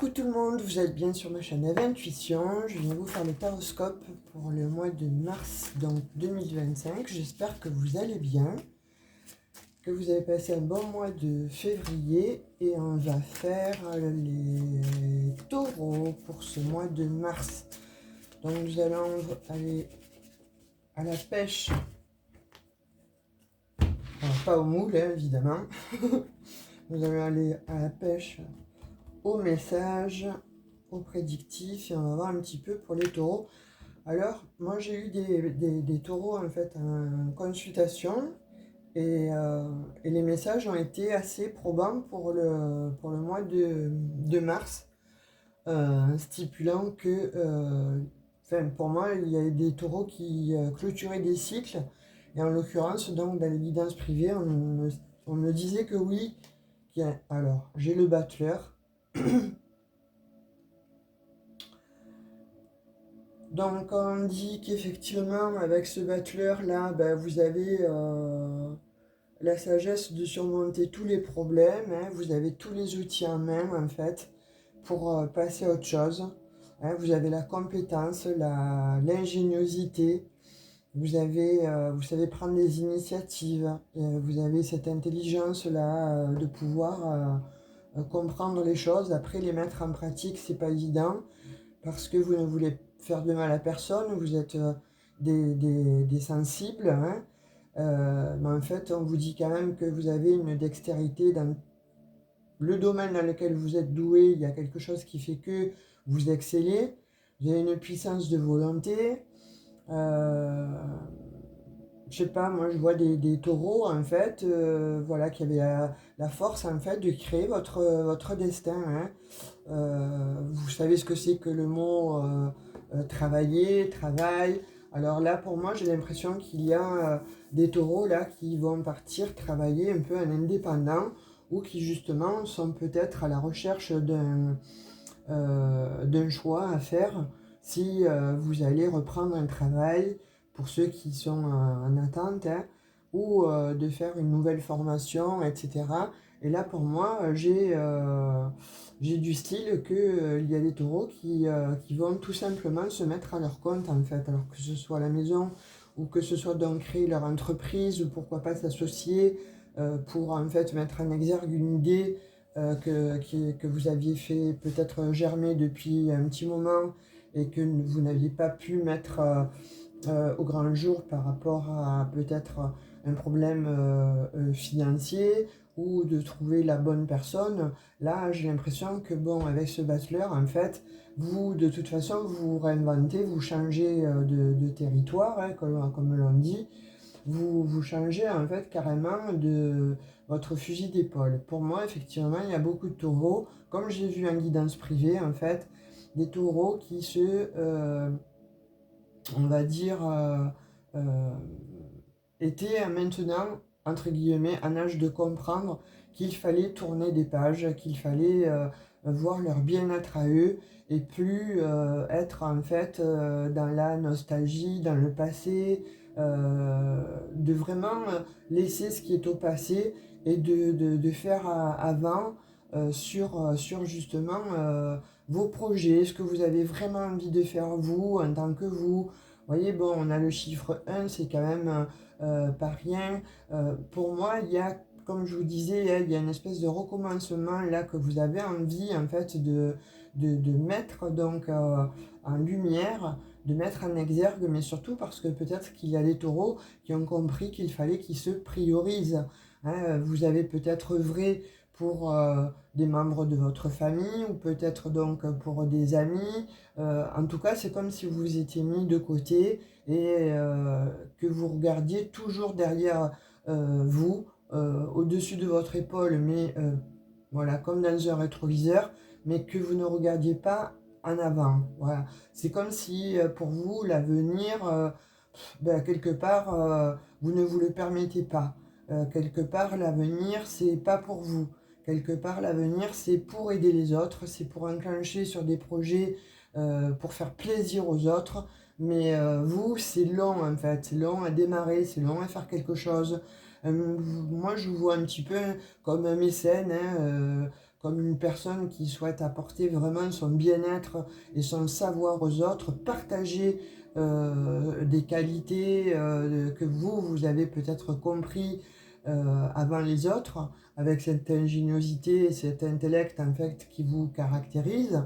Coucou tout le monde, vous êtes bien sur ma chaîne Eve Intuition. Je viens vous faire le taroscope pour le mois de mars donc 2025. J'espère que vous allez bien, que vous avez passé un bon mois de février. Et on va faire les taureaux pour ce mois de mars. Donc nous allons aller à la pêche. Alors, pas au moule, hein, évidemment. Nous allons aller à la pêche au message, au prédictif, et on va voir un petit peu pour les taureaux. Alors, moi j'ai eu des taureaux en fait en consultation et les messages ont été assez probants pour le mois de mars, stipulant que, pour moi, il y a des taureaux qui clôturaient des cycles, et en l'occurrence, donc dans les guidances privées, on me disait que oui. Alors, j'ai le battleur. Donc on dit qu'effectivement avec ce battleur là, vous avez la sagesse de surmonter tous les problèmes, hein. Vous avez tous les outils en main en fait pour passer à autre chose, hein. Vous avez la compétence, l'ingéniosité, vous savez prendre des initiatives, vous avez cette intelligence là de pouvoir comprendre les choses. Après les mettre en pratique, c'est pas évident parce que vous ne voulez faire de mal à personne, vous êtes des sensibles, hein. Mais en fait, on vous dit quand même que vous avez une dextérité dans le domaine dans lequel vous êtes doué. Il y a quelque chose qui fait que vous excellez, vous avez une puissance de volonté. Je sais pas, moi je vois des taureaux en fait, voilà, qui avaient la force en fait de créer votre destin, hein. Vous savez ce que c'est que le mot travailler, travail. Alors là, pour moi, j'ai l'impression qu'il y a des taureaux là qui vont partir travailler un peu en indépendant ou qui justement sont peut-être à la recherche d'un choix à faire si vous allez reprendre un travail pour ceux qui sont en attente, hein, ou de faire une nouvelle formation, etc. Et là, pour moi, j'ai du style que il y a des taureaux qui vont tout simplement se mettre à leur compte, en fait. Alors que ce soit à la maison, ou que ce soit donc créer leur entreprise, ou pourquoi pas s'associer pour, en fait, mettre en exergue une idée que vous aviez fait peut-être germer depuis un petit moment et que vous n'aviez pas pu mettre au grand jour par rapport à peut-être un problème financier ou de trouver la bonne personne. Là, j'ai l'impression que, bon, avec ce battleur, en fait, vous, de toute façon, vous réinventez, vous changez de territoire, hein, comme l'on dit. Vous changez, en fait, carrément de votre fusil d'épaule. Pour moi, effectivement, il y a beaucoup de taureaux, comme j'ai vu en guidance privée, en fait, des taureaux qui on va dire, euh, étaient maintenant, entre guillemets, en âge de comprendre qu'il fallait tourner des pages, qu'il fallait voir leur bien-être à eux et plus être en fait dans la nostalgie, dans le passé, de vraiment laisser ce qui est au passé et de faire avant sur justement vos projets, ce que vous avez vraiment envie de faire vous en tant que vous. Vous voyez, bon, on a le chiffre 1, c'est quand même pas rien. Pour moi, il y a, comme je vous disais, hein, il y a une espèce de recommencement là que vous avez envie en fait de mettre donc en lumière, de mettre en exergue, mais surtout parce que peut-être qu'il y a des taureaux qui ont compris qu'il fallait qu'ils se priorisent, hein. Vous avez peut-être œuvré pour des membres de votre famille ou peut-être donc pour des amis. En tout cas, c'est comme si vous vous étiez mis de côté et que vous regardiez toujours derrière vous, au-dessus de votre épaule, mais voilà, comme dans un rétroviseur, mais que vous ne regardiez pas en avant. Voilà. C'est comme si pour vous, l'avenir, quelque part, vous ne vous le permettez pas. Quelque part, l'avenir, c'est pas pour vous. Quelque part, l'avenir, c'est pour aider les autres, c'est pour enclencher sur des projets pour faire plaisir aux autres. Mais vous, c'est long en fait, c'est long à démarrer, c'est long à faire quelque chose. Moi, je vous vois un petit peu comme un mécène, hein, comme une personne qui souhaite apporter vraiment son bien-être et son savoir aux autres, partager des qualités que vous avez peut-être compris avant les autres, avec cette ingéniosité et cet intellect en fait qui vous caractérise,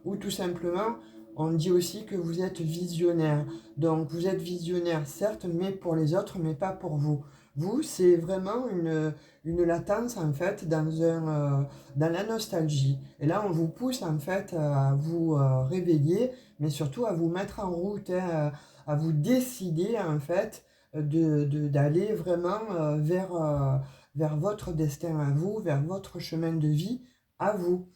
ou tout simplement on dit aussi que vous êtes visionnaire. Donc vous êtes visionnaire certes, mais pour les autres, mais pas pour vous. Vous, c'est vraiment une latence en fait dans la nostalgie. Et là, on vous pousse en fait à vous réveiller, mais surtout à vous mettre en route, hein, à vous décider en fait d'aller vraiment vers votre destin à vous, vers votre chemin de vie à vous.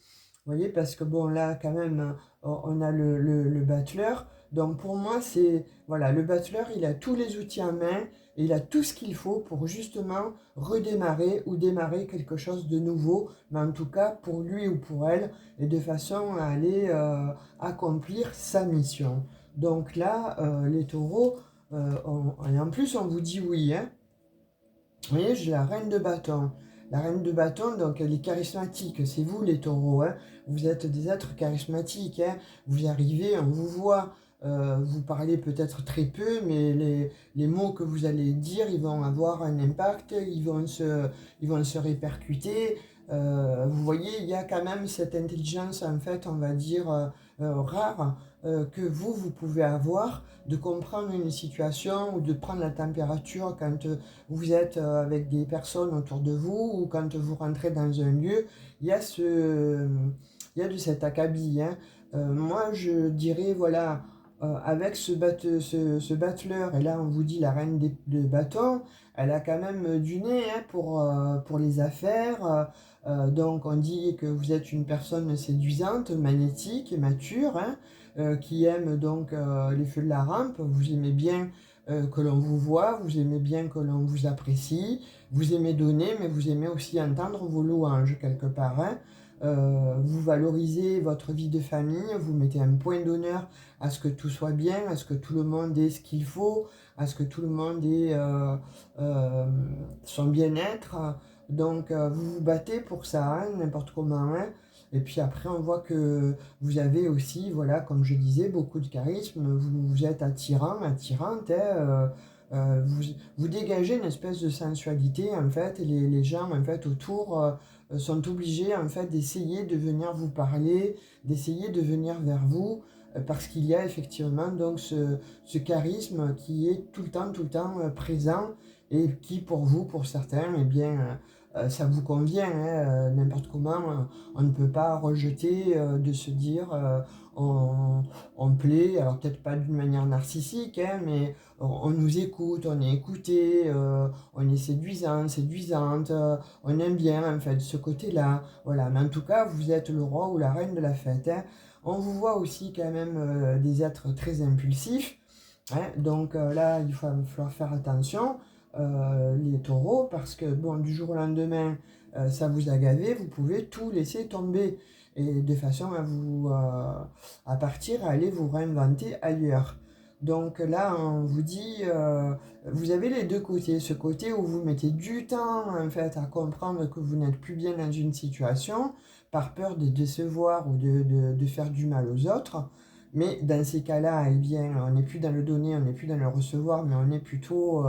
Vous voyez, parce que bon, là, quand même, on a le battleur. Donc, pour moi, c'est, voilà, le battleur, il a tous les outils en main et il a tout ce qu'il faut pour justement redémarrer ou démarrer quelque chose de nouveau, mais en tout cas pour lui ou pour elle, et de façon à aller accomplir sa mission. Donc là, les taureaux, et en plus, on vous dit oui, hein. Vous voyez, j'ai la reine de bâton. La reine de bâton, donc elle est charismatique. C'est vous les taureaux, hein. Vous êtes des êtres charismatiques, hein. Vous arrivez, on vous voit. Vous parlez peut-être très peu, mais les mots que vous allez dire, ils vont avoir un impact, ils vont se répercuter. Vous voyez, il y a quand même cette intelligence, en fait, on va dire, rare, que vous pouvez avoir, de comprendre une situation ou de prendre la température quand vous êtes avec des personnes autour de vous ou quand vous rentrez dans un lieu, il y a de cet acabit, hein. Moi, je dirais, voilà, avec ce battleur, et là on vous dit la reine de bâtons, elle a quand même du nez, hein, pour les affaires. Donc on dit que vous êtes une personne séduisante, magnétique, mature, hein, qui aime donc les feux de la rampe. Vous aimez bien que l'on vous voit, vous aimez bien que l'on vous apprécie, vous aimez donner, mais vous aimez aussi entendre vos louanges quelque part, hein. Vous valorisez votre vie de famille, vous mettez un point d'honneur à ce que tout soit bien, à ce que tout le monde ait ce qu'il faut, à ce que tout le monde ait son bien-être. Donc vous vous battez pour ça, hein, n'importe comment, hein. Et puis après, on voit que vous avez aussi, voilà, comme je disais, beaucoup de charisme. Vous êtes attirant, attirante, hein, vous dégagez une espèce de sensualité, en fait, et les gens, en fait, autour sont obligés, en fait, d'essayer de venir vous parler, d'essayer de venir vers vous, parce qu'il y a effectivement donc ce charisme qui est tout le temps présent et qui, pour vous, pour certains, eh bien, ça vous convient, hein, n'importe comment. On ne peut pas rejeter de se dire on plaît, alors peut-être pas d'une manière narcissique, hein, mais on nous écoute, on est écouté, on est séduisant, séduisante, on aime bien en fait ce côté-là. Voilà, mais en tout cas, vous êtes le roi ou la reine de la fête, hein. On vous voit aussi quand même des êtres très impulsifs, hein, donc là, il va falloir faire attention, les taureaux, parce que bon, du jour au lendemain, ça vous a gavé, vous pouvez tout laisser tomber, et de façon à vous à partir, à aller vous réinventer ailleurs. Donc là, on vous dit, vous avez les deux côtés. Ce côté où vous mettez du temps en fait à comprendre que vous n'êtes plus bien dans une situation, par peur de décevoir ou de faire du mal aux autres. Mais dans ces cas-là, eh bien, on n'est plus dans le donner, on n'est plus dans le recevoir, mais on est plutôt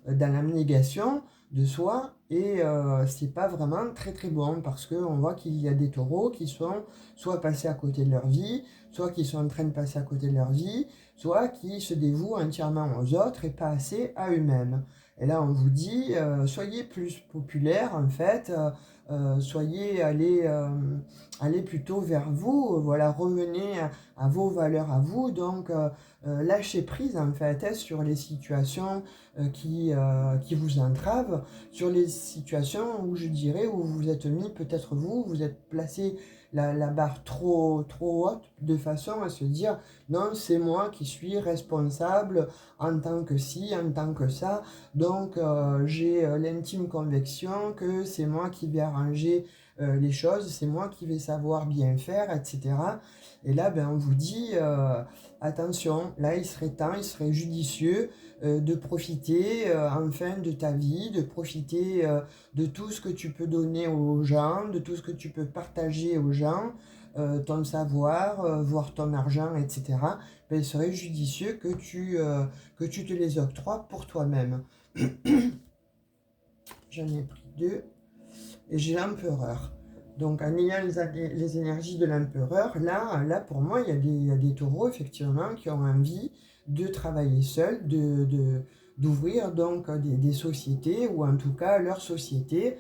dans l'abnégation de soi. Et c'est pas vraiment très très bon parce qu'on voit qu'il y a des taureaux qui sont soit passés à côté de leur vie, soit qui sont en train de passer à côté de leur vie, soit qui se dévouent entièrement aux autres et pas assez à eux-mêmes. Et là, on vous dit, soyez plus populaire en fait, allez plutôt vers vous, voilà, revenez à vos valeurs à vous, donc lâchez prise en fait, hein, sur les situations qui vous entravent, sur les situations où je dirais où vous êtes mis, peut-être vous êtes placé la barre trop haute de façon à se dire non, c'est moi qui suis responsable en tant que ci, en tant que ça, donc j'ai l'intime conviction que c'est moi qui vais arranger les choses, c'est moi qui vais savoir bien faire, etc. Et là, ben, on vous dit, attention, là, il serait temps, il serait judicieux de profiter enfin de ta vie, de profiter de tout ce que tu peux donner aux gens, de tout ce que tu peux partager aux gens, ton savoir, voire ton argent, etc. Ben, il serait judicieux que tu te les octroies pour toi-même. J'en ai pris deux. Et j'ai l'empereur. Donc en ayant les énergies de l'empereur, là pour moi, il y a des taureaux effectivement qui ont envie de travailler seuls, d'ouvrir donc des sociétés, ou en tout cas leur société,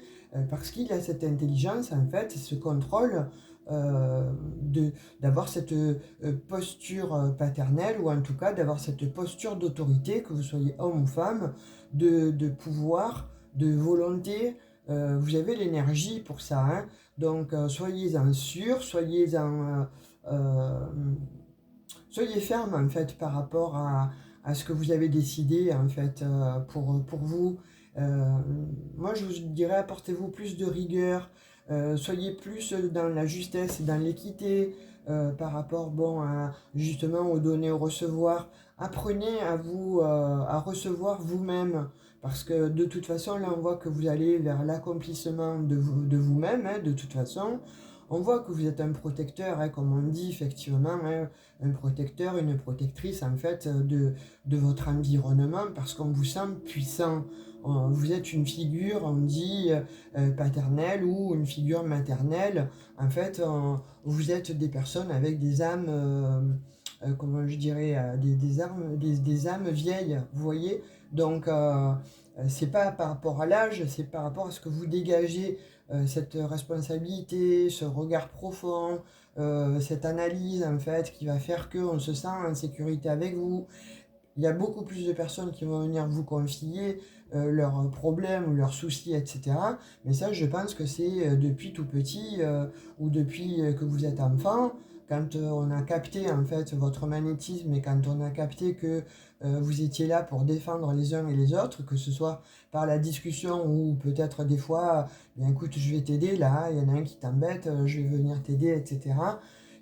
parce qu'il a cette intelligence en fait, ce contrôle euh, d'avoir cette posture paternelle, ou en tout cas d'avoir cette posture d'autorité, que vous soyez homme ou femme, de pouvoir, de volonté. Vous avez l'énergie pour ça, hein. Donc soyez-en sûr, euh, soyez ferme en fait par rapport à ce que vous avez décidé en fait pour vous. Euh, Moi je vous dirais, apportez-vous plus de rigueur, soyez plus dans la justesse et dans l'équité par rapport, bon, justement au donner, au recevoir. Apprenez à vous à recevoir vous-même, parce que de toute façon là on voit que vous allez vers l'accomplissement de vous-même, hein, de toute façon. On voit que vous êtes un protecteur, hein, comme on dit effectivement, hein, un protecteur, une protectrice en fait de votre environnement, parce qu'on vous sent puissant. Vous êtes une figure, on dit, paternelle, ou une figure maternelle. En fait, vous êtes des personnes avec des âmes, comment je dirais, des âmes vieilles, vous voyez. Donc, c'est pas par rapport à l'âge, c'est par rapport à ce que vous dégagez, cette responsabilité, ce regard profond, cette analyse en fait qui va faire qu'on se sent en sécurité avec vous. Il y a beaucoup plus de personnes qui vont venir vous confier leurs problèmes ou leurs soucis, etc. Mais ça, je pense que c'est depuis tout petit, ou depuis que vous êtes enfant, quand on a capté en fait votre magnétisme, et quand on a capté que vous étiez là pour défendre les uns et les autres, que ce soit par la discussion, ou peut-être des fois, bien écoute, je vais t'aider là, il y en a un qui t'embête, je vais venir t'aider, etc.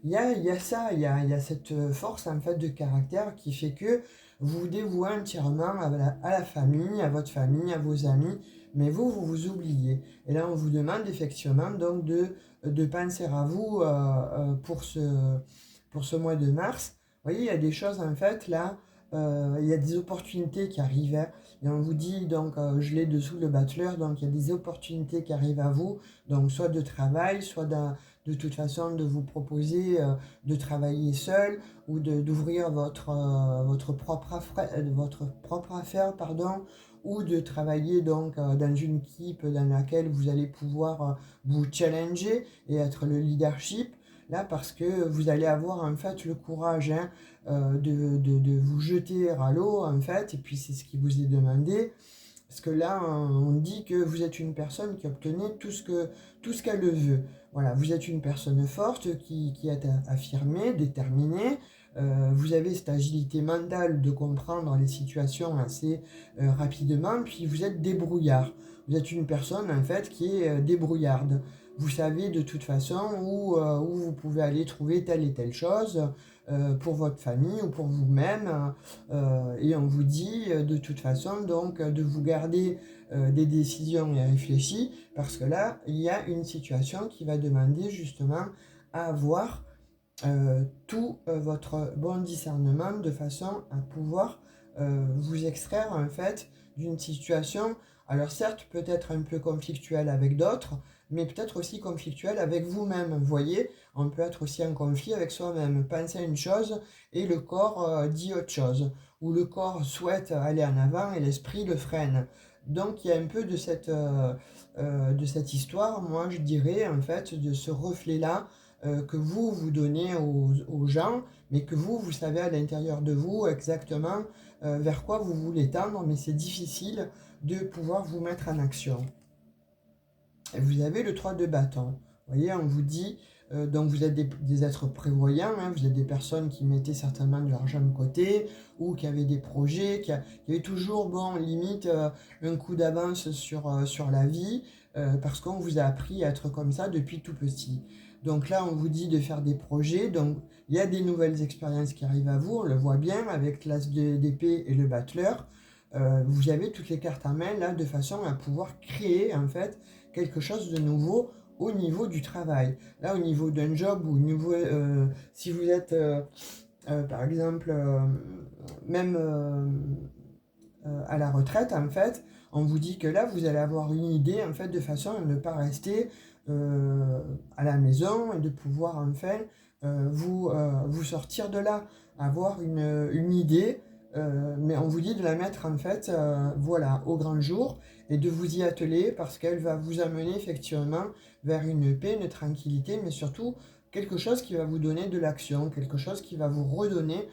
Il y a ça, il y a cette force en fait de caractère qui fait que vous vous dévouez entièrement à la famille, à votre famille, à vos amis, mais vous vous oubliez. Et là, on vous demande effectivement donc de penser à vous pour ce mois de mars. Vous voyez, il y a des choses en fait là, il y a des opportunités qui arrivent, hein. Et on vous dit, donc, je l'ai dessous le battleur, donc il y a des opportunités qui arrivent à vous, donc soit de travail, soit de toute façon de vous proposer de travailler seul, ou d'ouvrir votre propre affaire, pardon, ou de travailler donc dans une équipe dans laquelle vous allez pouvoir vous challenger et être le leadership. Là, parce que vous allez avoir en fait le courage, hein, de vous jeter à l'eau en fait, et puis c'est ce qui vous est demandé. Parce que là, on dit que vous êtes une personne qui obtenait tout ce qu'elle veut. Voilà, vous êtes une personne forte qui est affirmée, déterminée. Vous avez cette agilité mentale de comprendre les situations assez rapidement, puis vous êtes débrouillard. Vous êtes une personne en fait qui est débrouillarde. Vous savez de toute façon où vous pouvez aller trouver telle et telle chose pour votre famille ou pour vous-même. Et on vous dit de toute façon donc de vous garder des décisions réfléchies, parce que là, il y a une situation qui va demander justement à avoir tout votre bon discernement, de façon à pouvoir vous extraire en fait d'une situation, alors certes peut-être un peu conflictuelle avec d'autres, mais peut-être aussi conflictuelle avec vous-même. Vous voyez, on peut être aussi en conflit avec soi-même, penser à une chose et le corps dit autre chose, ou le corps souhaite aller en avant et l'esprit le freine. Donc il y a un peu de cette histoire, moi je dirais en fait, de ce reflet-là que vous donnez aux gens, mais que vous savez à l'intérieur de vous exactement vers quoi vous voulez tendre, mais c'est difficile de pouvoir vous mettre en action. Et vous avez le 3 de bâton. Vous voyez, on vous dit, donc vous êtes des êtres prévoyants, hein, vous êtes des personnes qui mettaient certainement de l'argent de côté, ou qui avaient des projets, qui avaient toujours, bon, limite, un coup d'avance sur la vie. parce qu'on vous a appris à être comme ça depuis tout petit. Donc là, on vous dit de faire des projets, donc il y a des nouvelles expériences qui arrivent à vous, on le voit bien avec l'as d'épée et le battleur. Vous avez toutes les cartes en main là de façon à pouvoir créer en fait quelque chose de nouveau au niveau du travail. Là, au niveau d'un job ou au niveau, si vous êtes par exemple même à la retraite en fait, on vous dit que là vous allez avoir une idée en fait de façon à ne pas rester à la maison et de pouvoir enfin vous sortir de là, avoir une idée, mais on vous dit de la mettre en fait voilà, au grand jour et de vous y atteler parce qu'elle va vous amener effectivement vers une paix, une tranquillité, mais surtout quelque chose qui va vous donner de l'action, quelque chose qui va vous redonner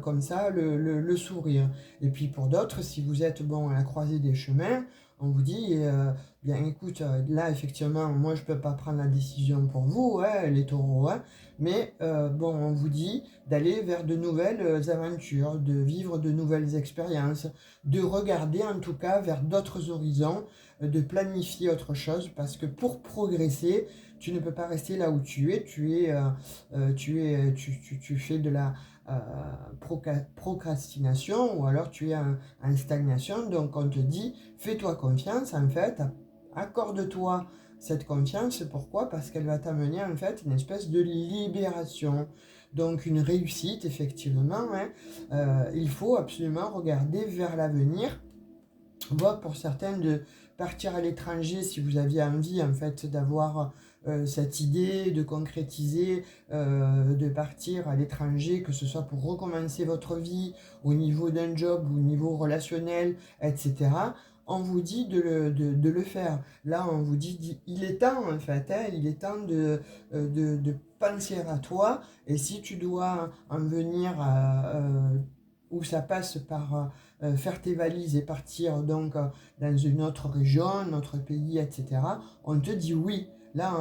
comme ça le sourire. Et puis pour d'autres, si vous êtes bon à la croisée des chemins, on vous dit, bien écoute, là effectivement, moi je peux pas prendre la décision pour vous, ouais, les taureaux, hein, mais bon, on vous dit d'aller vers de nouvelles aventures, de vivre de nouvelles expériences, de regarder en tout cas vers d'autres horizons, de planifier autre chose, parce que pour progresser, tu ne peux pas rester là où tu fais de la euh, procrastination ou alors tu es en stagnation. Donc on te dit, fais-toi confiance en fait, accorde-toi cette confiance. Pourquoi? Parce qu'elle va t'amener en fait une espèce de libération. Donc une réussite effectivement, hein. Il faut absolument regarder vers l'avenir. Voire pour certains de partir à l'étranger si vous aviez envie en fait d'avoir cette idée, de concrétiser, de partir à l'étranger, que ce soit pour recommencer votre vie au niveau d'un job ou au niveau relationnel, etc. On vous dit de le faire. Là, on vous dit, il est temps en fait, hein, il est temps de penser à toi. Et si tu dois en venir où ça passe par faire tes valises et partir donc dans une autre région, un autre pays, etc., on te dit oui. Là,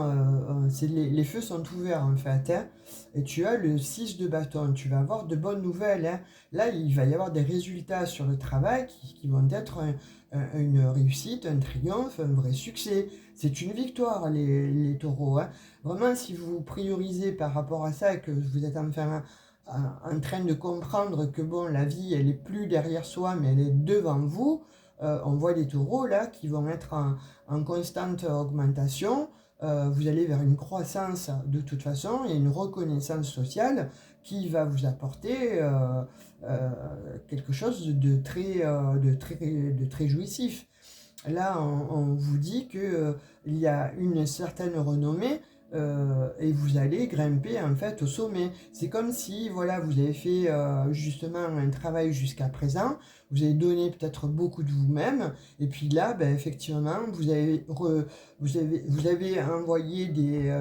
les feux sont ouverts en fait, hein, et tu as le 6 de bâton, tu vas avoir de bonnes nouvelles, hein. Là, il va y avoir des résultats sur le travail qui vont être une réussite, un triomphe, un vrai succès. C'est une victoire, les taureaux, hein. Vraiment, si vous priorisez par rapport à ça et que vous êtes enfin en train de comprendre que bon, la vie, elle est plus derrière soi, mais elle est devant vous, on voit des taureaux là qui vont être en constante augmentation. Vous allez vers une croissance de toute façon et une reconnaissance sociale qui va vous apporter quelque chose de très jouissif. Là, on vous dit que il y a une certaine renommée et vous allez grimper en fait au sommet. C'est comme si voilà, vous avez fait justement un travail jusqu'à présent, vous avez donné peut-être beaucoup de vous-même, et puis là, ben, effectivement, vous avez envoyé des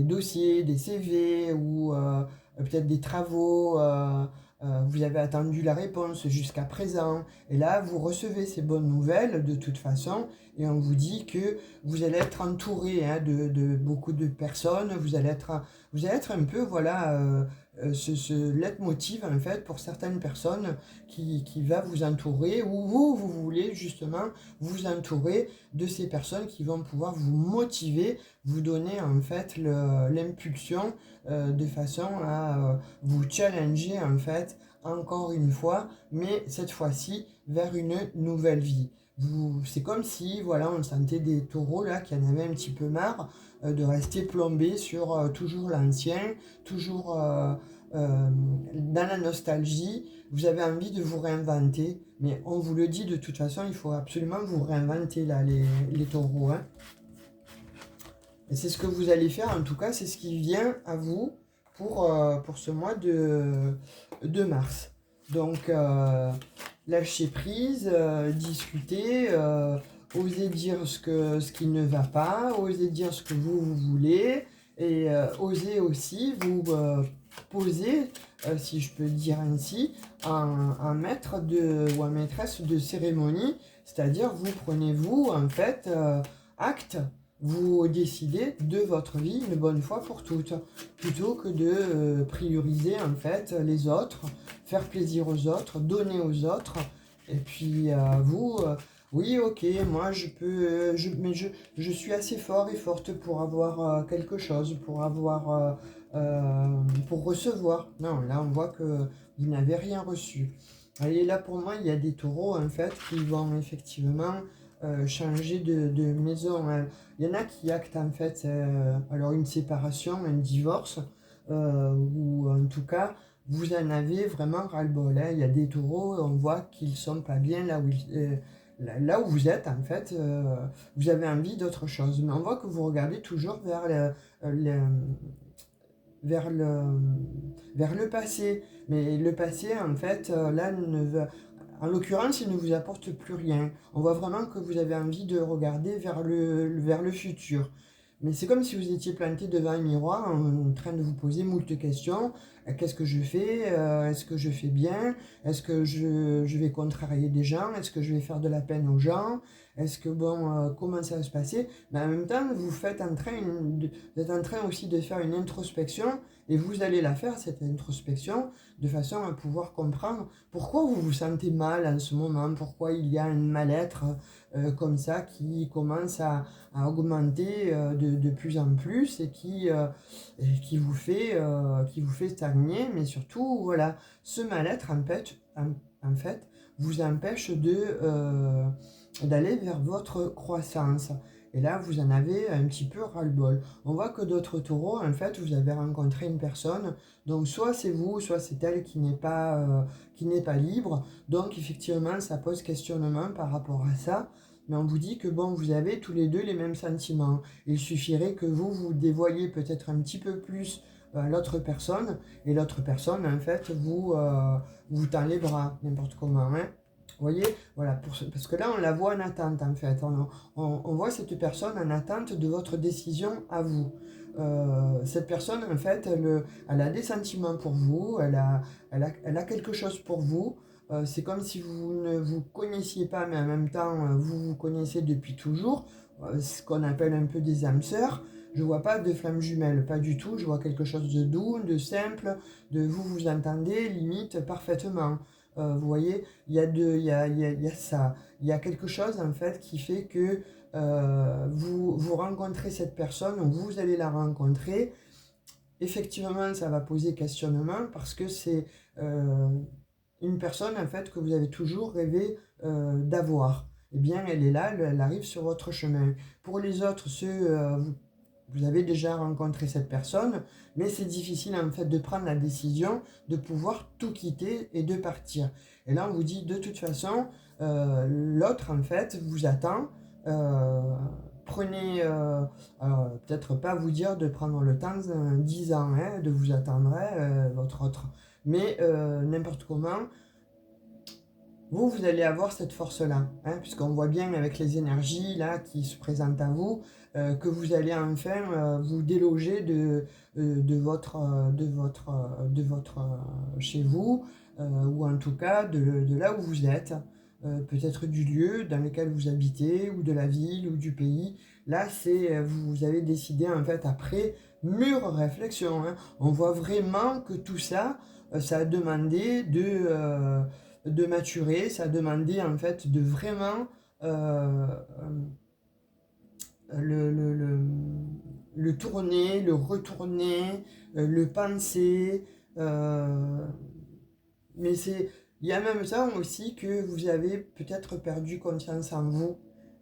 dossiers, des CV ou peut-être des travaux. Vous avez attendu la réponse jusqu'à présent, et là vous recevez ces bonnes nouvelles de toute façon, et on vous dit que vous allez être entouré hein, de beaucoup de personnes, vous allez être un peu, voilà, ce leitmotiv en fait pour certaines personnes qui va vous entourer, ou vous voulez justement vous entourer de ces personnes qui vont pouvoir vous motiver, vous donner en fait l'impulsion de façon à vous challenger en fait encore une fois, mais cette fois-ci vers une nouvelle vie. C'est comme si, voilà, on sentait des taureaux là qui en avaient un petit peu marre de rester plombés sur toujours l'ancien, toujours dans la nostalgie. Vous avez envie de vous réinventer, mais on vous le dit de toute façon, il faut absolument vous réinventer là, les taureaux, hein. Et c'est ce que vous allez faire, en tout cas, c'est ce qui vient à vous pour ce mois de mars. Donc, lâcher prise, discuter, oser dire ce qui ne va pas, oser dire ce que vous voulez, et oser aussi vous poser, si je peux dire ainsi, un maître ou un maîtresse de cérémonie, c'est-à-dire vous prenez-vous en fait acte, vous décidez de votre vie une bonne fois pour toutes, plutôt que de prioriser en fait les autres, faire plaisir aux autres, donner aux autres, et puis Oui, ok, moi je peux, mais je suis assez fort et forte pour avoir quelque chose, pour recevoir. Non, là on voit que vous n'avez rien reçu. Et là pour moi, il y a des taureaux en fait qui vont effectivement changer de maison, hein. Il y en a qui actent en fait alors une séparation, un divorce, ou en tout cas vous en avez vraiment ras-le-bol, hein. Il y a des taureaux, on voit qu'ils sont pas bien là où vous êtes, en fait, vous avez envie d'autre chose. Mais on voit que vous regardez toujours le- vers le, vers le passé. Mais le passé, en fait, là, en l'occurrence, il ne vous apporte plus rien. On voit vraiment que vous avez envie de regarder vers le futur. Mais c'est comme si vous étiez planté devant un miroir en train de vous poser moult questions. Qu'est-ce que je fais? Est-ce que je fais bien? Est-ce que je vais contrarier des gens? Est-ce que je vais faire de la peine aux gens? Est-ce que, bon, comment ça va se passer? Mais en même temps, vous êtes en train aussi de faire une introspection et vous allez la faire, cette introspection, de façon à pouvoir comprendre pourquoi vous vous sentez mal en ce moment, pourquoi il y a un mal-être comme ça qui commence à augmenter de plus en plus et qui vous fait stagner, mais surtout, voilà, ce mal-être, en fait, vous empêche d'aller vers votre croissance. Et là, vous en avez un petit peu ras-le-bol. On voit que d'autres taureaux, en fait, vous avez rencontré une personne, donc soit c'est vous, soit c'est elle qui n'est pas libre. Donc, effectivement, ça pose questionnement par rapport à ça. Mais on vous dit que, bon, vous avez tous les deux les mêmes sentiments. Il suffirait que vous dévoiliez peut-être un petit peu plus l'autre personne, et l'autre personne, en fait, vous tend les bras, n'importe comment, hein. Vous voyez, voilà, parce que là, on la voit en attente, en fait. On voit cette personne en attente de votre décision à vous. Cette personne, en fait, elle a des sentiments pour vous, elle a quelque chose pour vous. C'est comme si vous ne vous connaissiez pas, mais en même temps, vous vous connaissez depuis toujours. Ce qu'on appelle un peu des âmes sœurs. Je vois pas de flammes jumelles, pas du tout. Je vois quelque chose de doux, de simple, de vous vous entendez limite parfaitement. Vous voyez, il y a ça. Il y a quelque chose en fait qui fait que vous rencontrez cette personne ou vous allez la rencontrer. Effectivement, ça va poser questionnement parce que c'est une personne en fait que vous avez toujours rêvé d'avoir. Eh bien, elle est là, elle arrive sur votre chemin. Pour les autres, vous avez déjà rencontré cette personne, mais c'est difficile en fait de prendre la décision de pouvoir tout quitter et de partir. Et là, on vous dit de toute façon, l'autre en fait vous attend. Euh, Prenez, peut-être pas vous dire de prendre le temps 10 ans hein, de vous attendre votre autre, mais n'importe comment, vous allez avoir cette force-là, hein, puisqu'on voit bien avec les énergies là qui se présentent à vous, que vous allez enfin vous déloger de votre chez vous, ou en tout cas de là où vous êtes, peut-être du lieu dans lequel vous habitez, ou de la ville, ou du pays. Là, vous avez décidé en fait après mûre réflexion, hein. On voit vraiment que tout ça, ça a demandé de maturer, ça a demandé en fait de vraiment le, le, le, le tourner, le retourner, le penser. euh, mais il y a même ça aussi que vous avez peut-être perdu confiance en vous.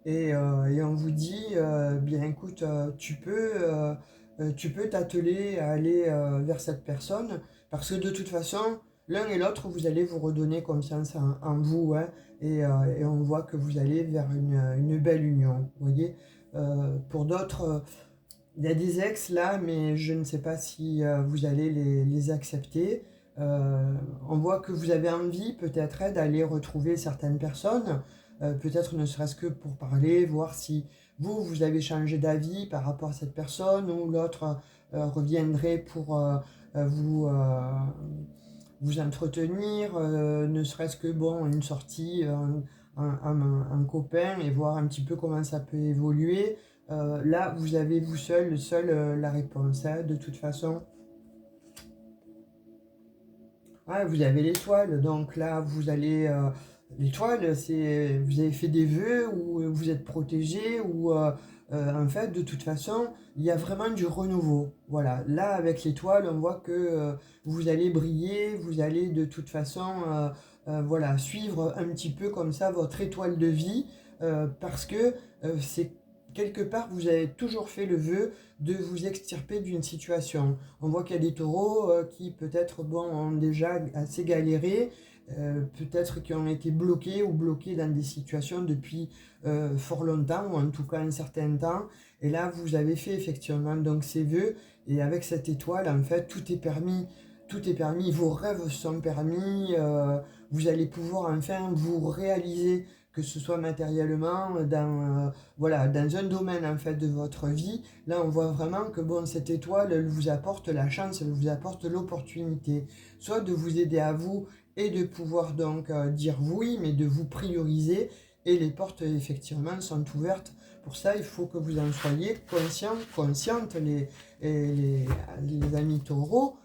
Et on vous dit, bien écoute, tu peux t'atteler à aller vers cette personne parce que de toute façon, l'un et l'autre, vous allez vous redonner confiance en vous, hein, et on voit que vous allez vers une belle union. Vous voyez. Pour d'autres, il y a des ex là, mais je ne sais pas si vous allez les accepter. On voit que vous avez envie peut-être d'aller retrouver certaines personnes, peut-être ne serait-ce que pour parler, voir si vous avez changé d'avis par rapport à cette personne ou l'autre reviendrait pour vous entretenir, ne serait-ce que bon, une sortie, un copain et voir un petit peu comment ça peut évoluer. Là, vous avez vous seul la réponse, hein, de toute façon. Ouais, vous avez l'étoile, donc là, vous allez L'étoile, c'est vous avez fait des vœux ou vous êtes protégé ou en fait, de toute façon, il y a vraiment du renouveau. Voilà, là, avec l'étoile, on voit que vous allez briller, vous allez de toute façon voilà, suivre un petit peu comme ça votre étoile de vie parce que c'est quelque part, vous avez toujours fait le vœu de vous extirper d'une situation. On voit qu'il y a des taureaux qui peut-être bon, ont déjà assez galéré, peut-être qui ont été bloqués ou bloqués dans des situations depuis fort longtemps ou en tout cas un certain temps. Et là, vous avez fait effectivement donc ces vœux et avec cette étoile, en fait, tout est permis. Tout est permis, vos rêves sont permis, vous allez pouvoir enfin vous réaliser, que ce soit matériellement, voilà, dans un domaine en fait de votre vie. Là, on voit vraiment que bon, cette étoile, elle vous apporte la chance, elle vous apporte l'opportunité, soit de vous aider à vous et de pouvoir donc dire oui, mais de vous prioriser. Et les portes, effectivement, sont ouvertes. Pour ça, il faut que vous en soyez conscients, conscientes, les amis taureaux.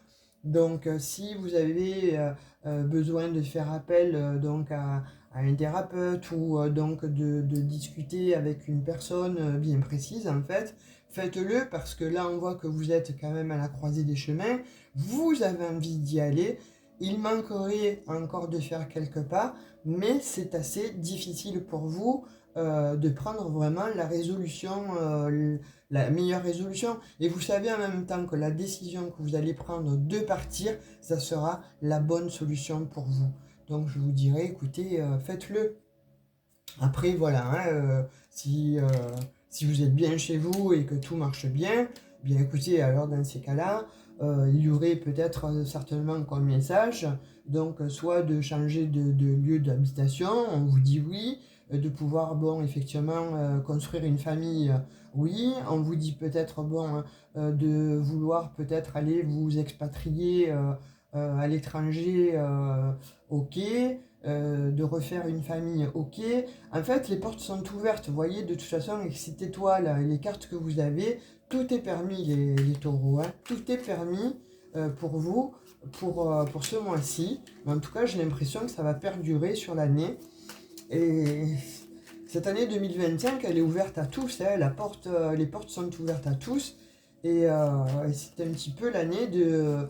Donc, si vous avez besoin de faire appel donc à un thérapeute ou donc de discuter avec une personne bien précise, en fait, faites-le parce que là, on voit que vous êtes quand même à la croisée des chemins. Vous avez envie d'y aller. Il manquerait encore de faire quelques pas, mais c'est assez difficile pour vous de prendre vraiment la résolution, la meilleure résolution. Et vous savez en même temps que la décision que vous allez prendre de partir, ça sera la bonne solution pour vous. Donc je vous dirais, écoutez, faites-le. Après, voilà, hein, si vous êtes bien chez vous et que tout marche bien, bien écoutez, alors dans ces cas-là, il y aurait peut-être certainement comme message, donc soit de changer de lieu d'habitation, on vous dit oui, de pouvoir, bon, effectivement, construire une famille, oui, on vous dit peut-être, bon, de vouloir peut-être aller vous expatrier à l'étranger, ok, de refaire une famille, ok. En fait, les portes sont ouvertes, vous voyez, de toute façon, avec cette étoile, les cartes que vous avez, tout est permis, les taureaux, hein. Tout est permis pour vous, pour ce mois-ci. Mais en tout cas, j'ai l'impression que ça va perdurer sur l'année. Et cette année 2025, elle est ouverte à tous, hein. Les portes sont ouvertes à tous. Et c'est un petit peu l'année de...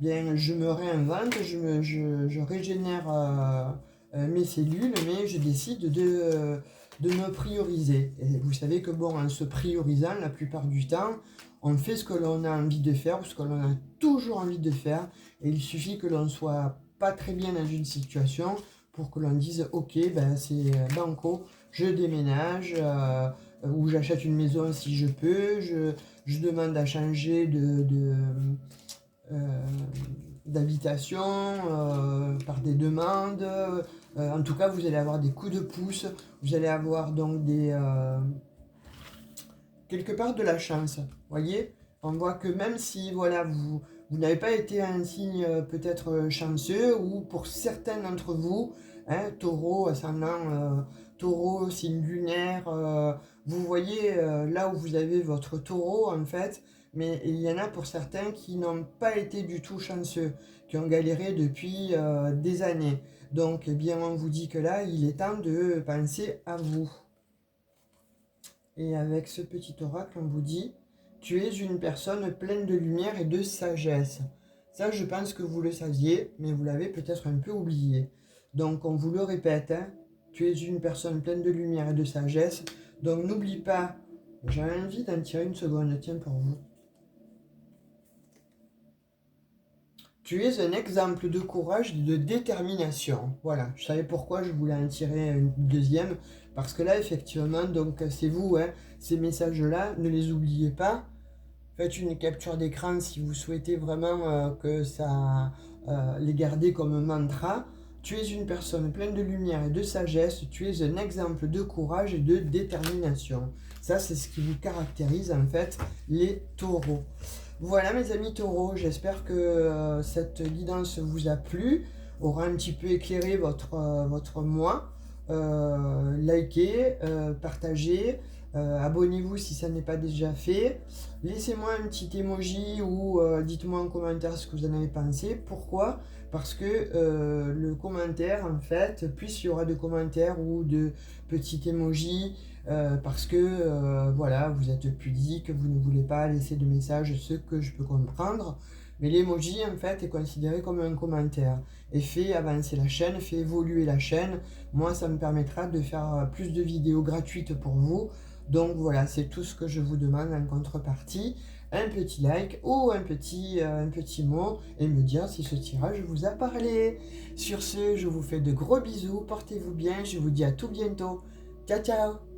Bien, je me réinvente, je régénère mes cellules, mais je décide de me prioriser. Et vous savez que bon, en se priorisant, la plupart du temps, on fait ce que l'on a envie de faire, ou ce que l'on a toujours envie de faire, et il suffit que l'on soit pas très bien dans une situation pour que l'on dise ok, ben c'est banco, je déménage, ou j'achète une maison si je peux, je demande à changer euh, d'habitation par des demandes. En tout cas, vous allez avoir des coups de pouce, vous allez avoir donc quelque part de la chance. Voyez, on voit que même si voilà vous n'avez pas été un signe peut-être chanceux ou pour certains d'entre vous, hein, taureau, ascendant taureau, signe lunaire, vous voyez là où vous avez votre taureau en fait, mais il y en a pour certains qui n'ont pas été du tout chanceux, qui ont galéré depuis des années. Donc eh bien on vous dit que là il est temps de penser à vous. Et avec ce petit oracle, on vous dit, tu es une personne pleine de lumière et de sagesse. Ça, je pense que vous le saviez, mais vous l'avez peut-être un peu oublié. Donc, on vous le répète, hein, tu es une personne pleine de lumière et de sagesse. Donc, n'oublie pas, j'ai envie d'en tirer une seconde, tiens pour vous. Tu es un exemple de courage et de détermination. Voilà, je savais pourquoi je voulais en tirer une deuxième. Parce que là, effectivement, donc c'est vous, hein, ces messages-là, ne les oubliez pas. Faites une capture d'écran si vous souhaitez vraiment que ça les garder comme mantra. Tu es une personne pleine de lumière et de sagesse. Tu es un exemple de courage et de détermination. Ça, c'est ce qui vous caractérise en fait, les taureaux. Voilà mes amis taureaux, j'espère que cette guidance vous a plu, aura un petit peu éclairé votre mois. Likez, partagez, abonnez-vous si ça n'est pas déjà fait. Laissez-moi un petit emoji ou dites-moi en commentaire ce que vous en avez pensé. Pourquoi? Parce que le commentaire, en fait, plus il y aura de commentaires ou de petits emojis, parce que voilà, vous êtes pudique, vous ne voulez pas laisser de message, ce que je peux comprendre. Mais l'emoji, en fait, est considéré comme un commentaire et fait avancer la chaîne, fait évoluer la chaîne. Moi, ça me permettra de faire plus de vidéos gratuites pour vous. Donc voilà, c'est tout ce que je vous demande en contrepartie. Un petit like ou un petit mot et me dire si ce tirage vous a parlé. Sur ce, je vous fais de gros bisous, portez-vous bien, je vous dis à tout bientôt. Ciao ciao!